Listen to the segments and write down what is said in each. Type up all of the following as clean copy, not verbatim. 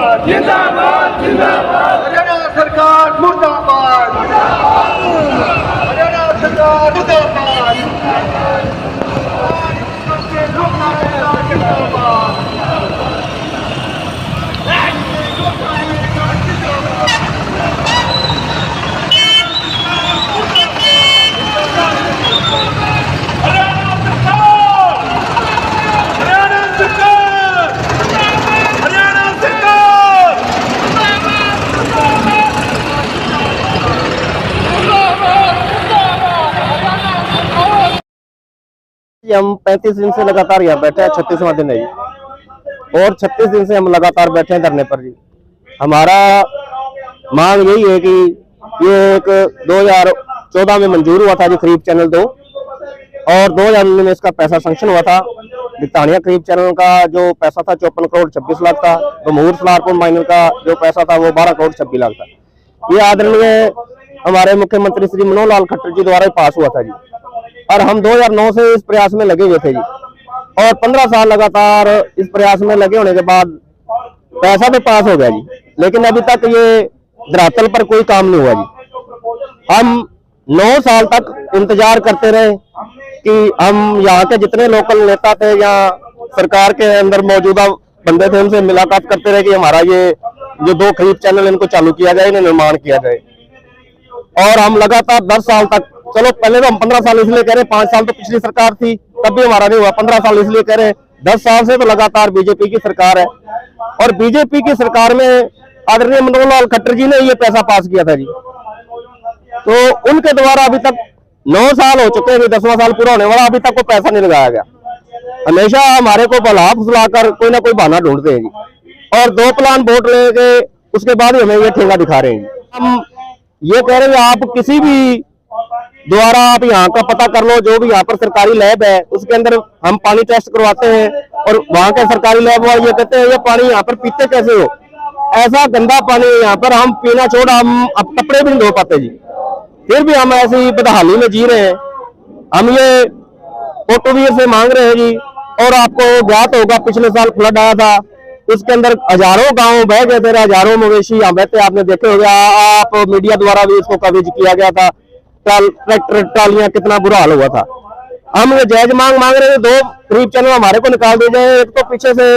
जिंदाबाद जिंदाबाद हरियाणा सरकार मुर्दाबाद हरियाणा सरकार मुर्दाबाद हम 35 दिन से लगातार यहाँ बैठे हैं, 36वां दिन है जी। और 36 दिन से हम लगातार बैठे हैं धरने पर जी। हमारा मांग यही है कि ये एक 2014 में मंजूर हुआ था जी खरीफ चैनल 2 और 2019 में इसका पैसा सैंक्शन हुआ था। बितानिया खरीफ चैनल का जो पैसा था 54 करोड़ 26 लाख था। गमूर सलारपुर माइनर का जो पैसा था वो 12 करोड़ 26 लाख था। ये आदरणीय हमारे मुख्यमंत्री श्री मनोहर लाल खट्टर जी द्वारा पास हुआ था जी। और हम 2009 से इस प्रयास में लगे हुए थे जी और 15 साल लगातार इस प्रयास में लगे होने के बाद पैसा तो पास हो गया जी, लेकिन अभी तक ये धरातल पर कोई काम नहीं हुआ जी। हम 9 साल तक इंतजार करते रहे कि हम यहाँ के जितने लोकल नेता थे या सरकार के अंदर मौजूदा बंदे थे उनसे मुलाकात करते रहे कि हमारा ये जो 2 खरीफ चैनल इनको चालू किया जाए, इन्हें निर्माण किया जाए। और हम लगातार 10 साल तक, चलो पहले तो हम 15 साल इसलिए कह रहे, 5 साल तो पिछली सरकार थी तब भी हमारा नहीं हुआ, 15 साल इसलिए कह रहे, 10 साल से तो लगातार बीजेपी की सरकार है। और बीजेपी की सरकार में आदरणीय मनोहर लाल खट्टर जी ने ये पैसा पास किया था जी। तो उनके द्वारा अभी तक 9 साल हो चुके हैं, 10वां साल पूरा होने वाला, अभी तक कोई पैसा नहीं लगाया गया। हमेशा हमारे को बला फुसलाकर कोई ना कोई बहाना ढूंढते हैं जी। और 2 प्लान वोट लेके उसके बाद ही हमें ये ठेंगा दिखा रहे हैं। हम ये कह रहे हैं आप किसी भी द्वारा आप यहाँ का पता कर लो, जो भी यहाँ पर सरकारी लैब है उसके अंदर हम पानी टेस्ट करवाते हैं और वहाँ के सरकारी लैब वाले ये कहते हैं ये पानी यहाँ पर पीते कैसे हो, ऐसा गंदा पानी यहाँ पर हम पीना छोड़ हम अब कपड़े भी नहीं धो पाते जी। फिर भी हम ऐसी बदहाली में जी रहे हैं। हम ये कोटवीर से मांग रहे हैं जी। और आपको ज्ञात होगा पिछले साल फ्लड आया था, उसके अंदर हजारों गांव बह गए थे, हजारों मवेशी यहाँ बहते आपने देखे होंगे, आप मीडिया द्वारा भी इसको कवरेज किया गया था। ट्रैक्टर ट्रालियां कितना बुरा हाल हुआ था। हम ये जायज मांग रहे हैं 2 खरीफ चैनल हमारे को निकाल दिए जाए। एक तो पीछे से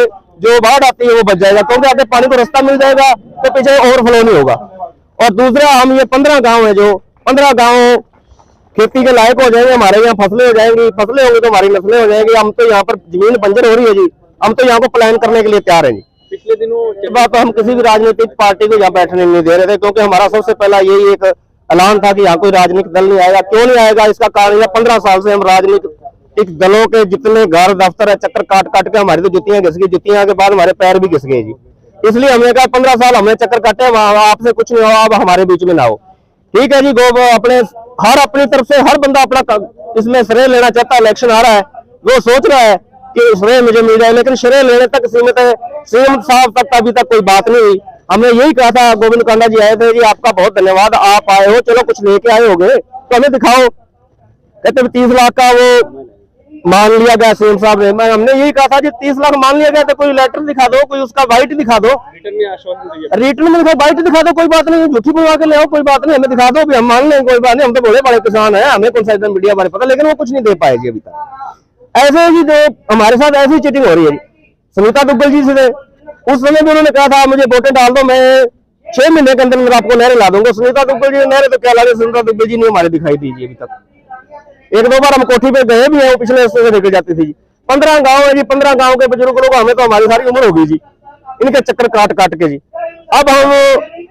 जो बाढ़ आती है वो बच जाएगा क्योंकि आगे पानी को रास्ता मिल जाएगा तो पीछे ओवरफ्लो नहीं होगा। और दूसरा हम ये 15 गांव है, जो 15 गांव खेती के लायक हो जाएंगे, हमारे यहाँ फसलें हो जाएंगी, फसलें होंगी तो हमारी नस्लें हो जाएंगी। हम तो यहाँ पर जमीन बंजर हो रही है जी, हम तो यहाँ को प्लान करने के लिए तैयार है जी। पिछले दिनों बात तो हम किसी भी राजनीतिक पार्टी को यहाँ बैठने नहीं दे रहे थे क्योंकि हमारा सबसे पहला यही एक ऐलान था कि यहाँ कोई राजनीतिक दल नहीं आएगा। क्यों नहीं आएगा इसका कारण यह 15 साल से हम राजनीतिक दलों के जितने घर दफ्तर है चक्कर काट काट के हमारी तो जुतियां घिस गई, जुतियां के बाद हमारे पैर भी घिस गए जी। इसलिए हमने कहा 15 साल हमने चक्कर काटे, आपसे कुछ नहीं हुआ, अब हमारे बीच में ना हो। ठीक है जी, अपने हर अपनी तरफ से हर बंदा अपना इसमें श्रेय लेना चाहता है। इलेक्शन आ रहा है, वो सोच रहा है कि श्रेय मुझे मिल जाए, लेकिन श्रेय लेने तक सीमित है। सीएम साहब तक अभी तक कोई बात नहीं हुई। हमने यही कहा था, गोविंद कांडा जी आए थे जी, आपका बहुत धन्यवाद, आप आए हो, चलो कुछ लेके आए होगे तो हमें दिखाओ। कहते 30 लाख का वो मान लिया गया सीएम साहब ने। हमने यही कहा था जी 30 लाख मान लिया गया तो कोई लेटर दिखा दो, कोई उसका वाइट दिखा दो, रिटर्न में आश्वासन दिया, रिटर्न में वाइट दिखा दो, कोई बात नहीं, झूठी बनवा के ले आओ, कोई बात नहीं, हमें दिखा दो भी हम मान लें, कोई बात नहीं, हम तो बड़े बड़े किसान हैं, हमें कौन सा एकदम मीडिया बारे पता। लेकिन वो कुछ नहीं दे पाए जी अभी तक। ऐसे जी जो हमारे साथ ऐसी चीटिंग हो रही है जी। सुनीता दुग्गल जी से उस समय भी उन्होंने कहा था मुझे वोटें डाल दो, मैं 6 महीने के अंदर आपको नहरें ला दूंगा। सुनीता दुग्गल जी नहरें तो क्या ला रही, सुनीता दुग्गल जी ने हमारे दिखाई दीजिए अभी तक। 1-2 बार हम कोठी पे गए भी हैं, वो पिछले हिस्से से लेकर जाती थी जी। 15 गांव है जी, 15 गांव के बुजुर्ग लोग, हमें तो हमारी सारी उम्र होगी जी इनके चक्कर काट काट के जी। अब हम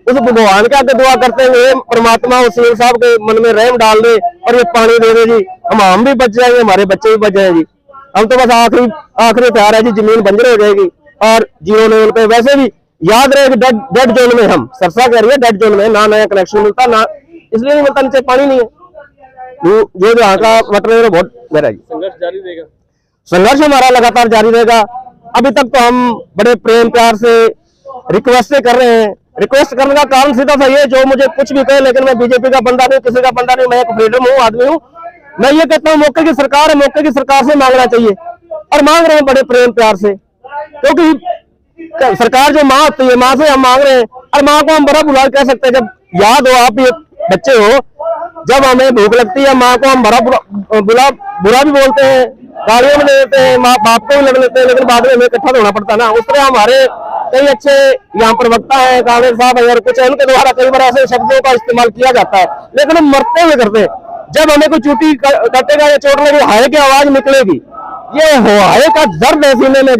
उस भगवान के आगे दुआ करते हैं परमात्मा उस सीएम साहब के मन में रहम डाल दे और ये पानी दे दे जी, हम भी बच जाएंगे, हमारे बच्चे भी बच जाए जी। हम तो बस आखिरी तैयार है जी, जमीन बंजर हो जाएगी और 0 लेवल पे। वैसे भी याद रहे डेड जोन में, हम सरसा कह रही है डेड जोन में, ना नया कनेक्शन मिलता, ना इसलिए नहीं मिलता, नीचे पानी नहीं है, जो यहाँ का वाटर बहुत गहरा है। संघर्ष जारी रहेगा, संघर्ष हमारा लगातार जारी रहेगा। अभी तक तो हम बड़े प्रेम प्यार से रिक्वेस्ट कर रहे हैं। रिक्वेस्ट करने का कारण सीधा सा ये, जो मुझे कुछ भी कहे, लेकिन मैं बीजेपी का बंदा नहीं, किसी का बंदा नहीं, मैं एक फ्रीडम हूँ, आदमी हूँ। मैं ये कहता हूँ मौके की सरकार है, मौके की सरकार से मांगना चाहिए और मांग रहे हैं बड़े प्रेम प्यार से, क्योंकि सरकार जो माँ होती है, माँ से हम मांग रहे हैं, और माँ को हम बड़ा बुरा कह सकते हैं। जब याद हो, आप ये बच्चे हो, जब हमें भूख लगती है, माँ को हम बड़ा बुरा भी बोलते हैं, गालियां भी दे देते हैं, माँ बाप को भी लग लेते हैं, लेकिन बाद में हमें इकट्ठा होना पड़ता है ना। उस तरह हमारे कई अच्छे यहाँ पर वक्ता है, कांग्रेस साहब है, और कुछ है, उनके द्वारा कई बार ऐसे शब्दों का इस्तेमाल किया जाता है, लेकिन हम मरते हुए करते हैं। जब हमें कोई चोटी कटेगा या चोट लगेगी, हाय की आवाज निकलेगी, ये हाय का दर्द है सीने में जो